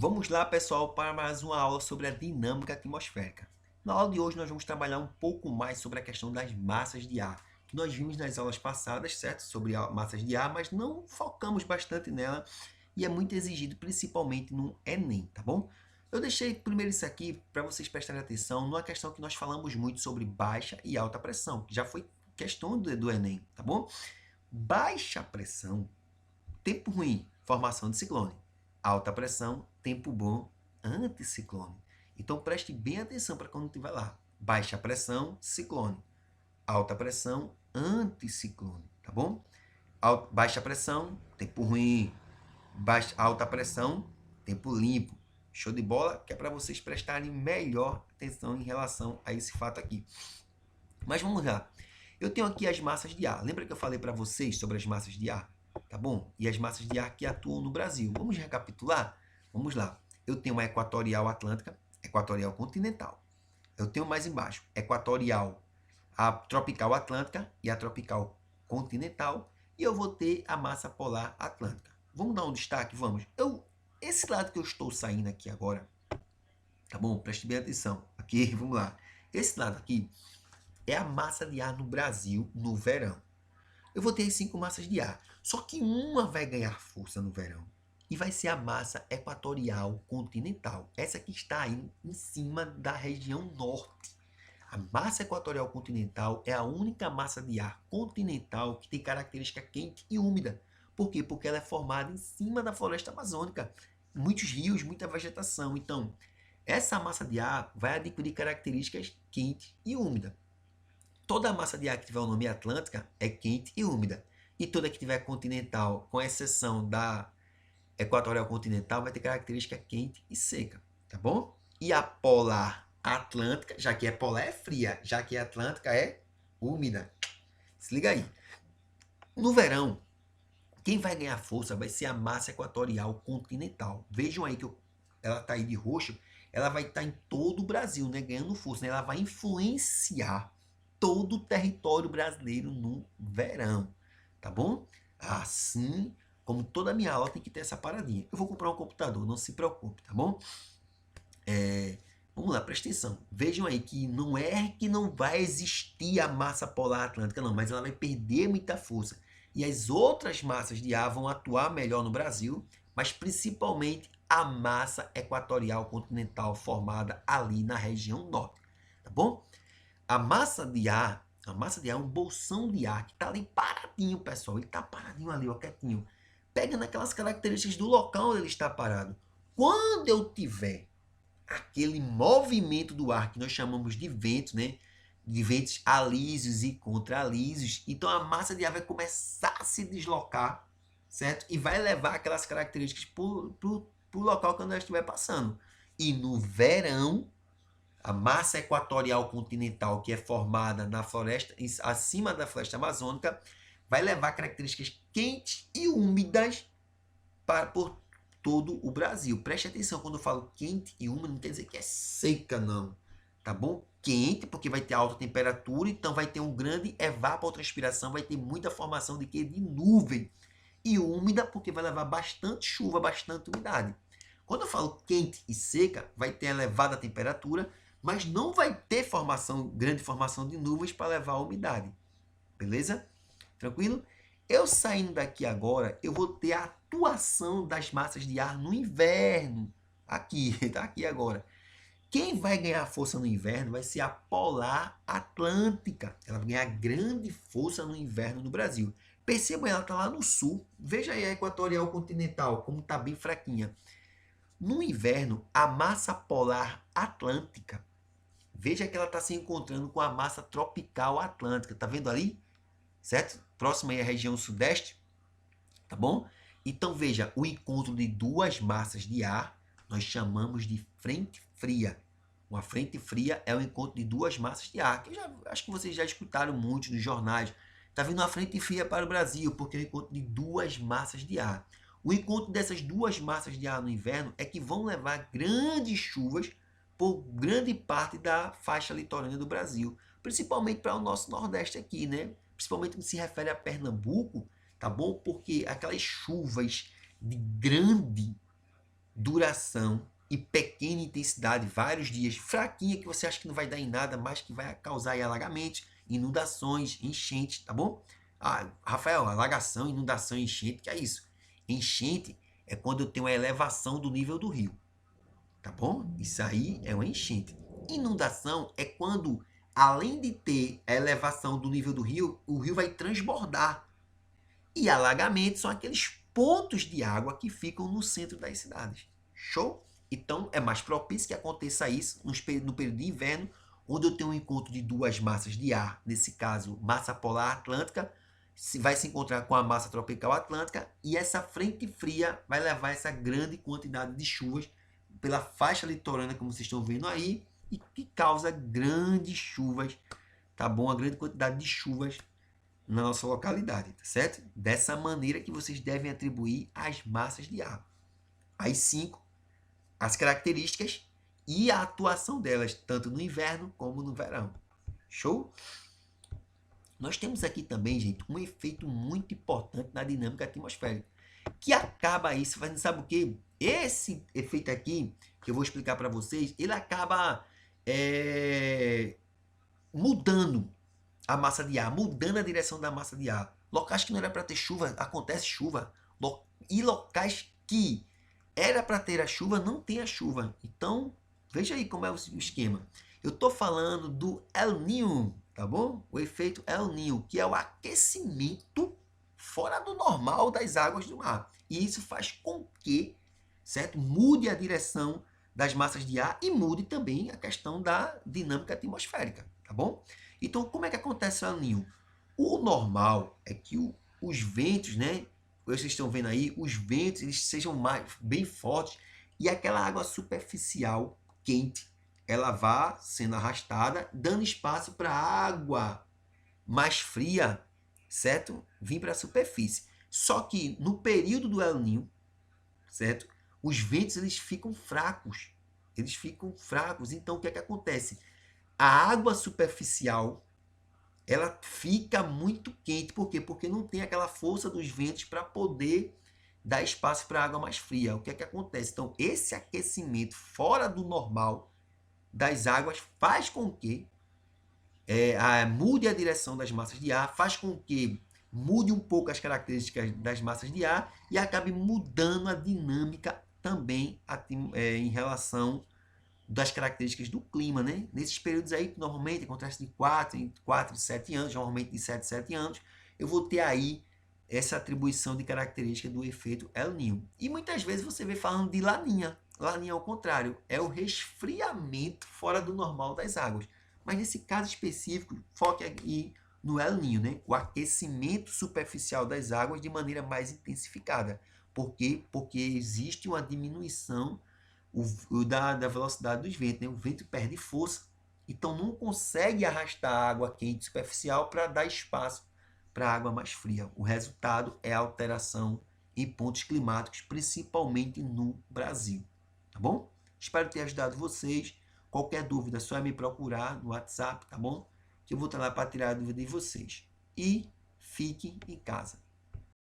Vamos lá, pessoal, para mais uma aula sobre a dinâmica atmosférica. Na aula de hoje, nós vamos trabalhar um pouco mais sobre a questão das massas de ar. Nós vimos nas aulas passadas, certo, sobre massas de ar, mas não focamos bastante nela e é muito exigido, principalmente no Enem, tá bom? Eu deixei primeiro isso aqui para vocês prestarem atenção numa questão que nós falamos muito sobre baixa e alta pressão, que já foi questão do Enem, tá bom? Baixa pressão, tempo ruim, formação de ciclone. Alta pressão, tempo bom, anticiclone. Então preste bem atenção para quando estiver lá. Baixa pressão, ciclone. Alta pressão, anticiclone, tá bom? Baixa pressão, tempo ruim. Alta pressão, tempo limpo. Show de bola? Que é para vocês prestarem melhor atenção em relação a esse fato aqui. Mas vamos lá. Eu tenho aqui as massas de ar. Lembra que eu falei para vocês sobre as massas de ar? Tá bom? E as massas de ar que atuam no Brasil. Vamos recapitular? Vamos lá. Eu tenho a equatorial atlântica, equatorial continental. Eu tenho mais embaixo, equatorial, a tropical atlântica e a tropical continental. E eu vou ter a massa polar atlântica. Vamos dar um destaque? Vamos. Esse lado que eu estou saindo aqui agora, tá bom? Preste bem atenção. Aqui, vamos lá. Esse lado aqui é a massa de ar no Brasil no verão. Eu vou ter 5 massas de ar. Só que uma vai ganhar força no verão. E vai ser a massa equatorial continental. Essa que está aí em cima da região norte. A massa equatorial continental é a única massa de ar continental que tem característica quente e úmida. Por quê? Porque ela é formada em cima da floresta amazônica. Muitos rios, muita vegetação. Então, essa massa de ar vai adquirir características quente e úmida. Toda a massa de ar que tiver o nome atlântica é quente e úmida. E toda que tiver continental, com exceção da equatorial continental, vai ter característica quente e seca, tá bom? E a polar atlântica, já que é polar é fria, já que a atlântica é úmida. Se liga aí. No verão, quem vai ganhar força vai ser a massa equatorial continental. Vejam aí que ela está aí de roxo, ela vai estar em todo o Brasil, né, ganhando força, né? Ela vai influenciar todo o território brasileiro no verão, tá bom? Assim como toda a minha aula tem que ter essa paradinha. Eu vou comprar um computador, não se preocupe, tá bom? Vamos lá, presta atenção. Vejam aí que não é que não vai existir a massa polar atlântica, não, mas ela vai perder muita força. E as outras massas de ar vão atuar melhor no Brasil, mas principalmente a massa equatorial continental formada ali na região norte, tá bom? A massa de ar é um bolsão de ar que está ali paradinho, pessoal. Ele está paradinho ali, ó, quietinho. Pega naquelas características do local onde ele está parado. Quando eu tiver aquele movimento do ar que nós chamamos de vento, né? De ventos alísios e contralísios, então a massa de ar vai começar a se deslocar, certo? E vai levar aquelas características para o local que nós estiver passando. E no verão, a massa equatorial continental, que é formada na floresta, acima da floresta amazônica, vai levar características quentes e úmidas por todo o Brasil. Preste atenção, quando eu falo quente e úmida, não quer dizer que é seca, não. Tá bom? Quente, porque vai ter alta temperatura, então vai ter um grande evapotranspiração, vai ter muita formação de quê? De nuvem. E úmida, porque vai levar bastante chuva, bastante umidade. Quando eu falo quente e seca, vai ter elevada temperatura, mas não vai ter grande formação de nuvens para levar a umidade. Beleza? Tranquilo? Eu saindo daqui agora, eu vou ter a atuação das massas de ar no inverno. Aqui, tá aqui agora. Quem vai ganhar força no inverno vai ser a polar atlântica. Ela vai ganhar grande força no inverno no Brasil. Percebam, ela está lá no sul. Veja aí a equatorial continental, como está bem fraquinha. No inverno, a massa polar atlântica, veja que ela está se encontrando com a massa tropical atlântica. Tá vendo ali? Certo? Próxima aí à região sudeste, tá bom? Então veja, o encontro de duas massas de ar nós chamamos de frente fria. Uma frente fria é o encontro de duas massas de ar, que acho que vocês já escutaram muito nos jornais. Está vindo uma frente fria para o Brasil, porque é o encontro de duas massas de ar. O encontro dessas duas massas de ar no inverno é que vão levar grandes chuvas por grande parte da faixa litorânea do Brasil, principalmente para o nosso Nordeste aqui, né? Principalmente no que se refere a Pernambuco, tá bom? Porque aquelas chuvas de duração e pequena intensidade, vários dias, fraquinha, que você acha que não vai dar em nada, mas que vai causar aí alagamentos, inundações, enchentes, tá bom? Ah, Rafael, alagação, inundação, enchente, que é isso? Enchente é quando eu tenho a elevação do nível do rio, tá bom? Isso aí é uma enchente. Inundação é quando, além de ter a elevação do nível do rio, o rio vai transbordar. E alagamentos são aqueles pontos de água que ficam no centro das cidades. Show? Então, é mais propício que aconteça isso no período de inverno, onde eu tenho um encontro de duas massas de ar, nesse caso, massa polar atlântica, vai se encontrar com a massa tropical atlântica, e essa frente fria vai levar essa grande quantidade de chuvas pela faixa litorânea, como vocês estão vendo aí, e que causa grandes chuvas, tá bom? Uma grande quantidade de chuvas na nossa localidade, tá certo? Dessa maneira que vocês devem atribuir as massas de ar. As 5, as características e a atuação delas, tanto no inverno como no verão. Show? Nós temos aqui também, gente, um efeito muito importante na dinâmica atmosférica, que acaba isso fazendo, sabe o quê? Esse efeito aqui, que eu vou explicar para vocês, ele acaba mudando a massa de ar, mudando a direção da massa de ar. Locais que não era para ter chuva, acontece chuva. E locais que era para ter a chuva, não tem a chuva. Então, veja aí como é o esquema. Eu estou falando do El Niño, tá bom? O efeito El Niño, que é o aquecimento fora do normal das águas do mar. E isso faz com que, certo, mude a direção das massas de ar e mude também a questão da dinâmica atmosférica, tá bom? Então, como é que acontece o El Niño? O normal é que os ventos, né? Vocês estão vendo aí, os ventos eles sejam bem fortes e aquela água superficial quente, ela vá sendo arrastada, dando espaço para a água mais fria, certo? Vir para a superfície. Só que no período do El Niño, certo? Os ventos eles ficam fracos. Eles ficam fracos. Então, o que é que acontece? A água superficial, ela fica muito quente. Por quê? Porque não tem aquela força dos ventos para poder dar espaço para a água mais fria. O que é que acontece? Então, esse aquecimento fora do normal das águas faz com que mude a direção das massas de ar, faz com que mude um pouco as características das massas de ar e acabe mudando a dinâmica também em relação das características do clima, né? Nesses períodos aí, que normalmente acontece de 4 e 7 anos, normalmente de 7 a 7 anos, eu vou ter aí essa atribuição de característica do efeito El Niño. E muitas vezes você vê falando de Laninha. Laninha, ao contrário, é o resfriamento fora do normal das águas. Mas nesse caso específico, foque aí no El Niño, né? O aquecimento superficial das águas de maneira mais intensificada. Por quê? Porque existe uma diminuição da velocidade dos ventos, né? O vento perde força, então não consegue arrastar a água quente superficial para dar espaço para a água mais fria. O resultado é a alteração em pontos climáticos, principalmente no Brasil. Tá bom? Espero ter ajudado vocês. Qualquer dúvida é só me procurar no WhatsApp, tá bom? Que eu vou estar lá para tirar a dúvida de vocês. E fiquem em casa.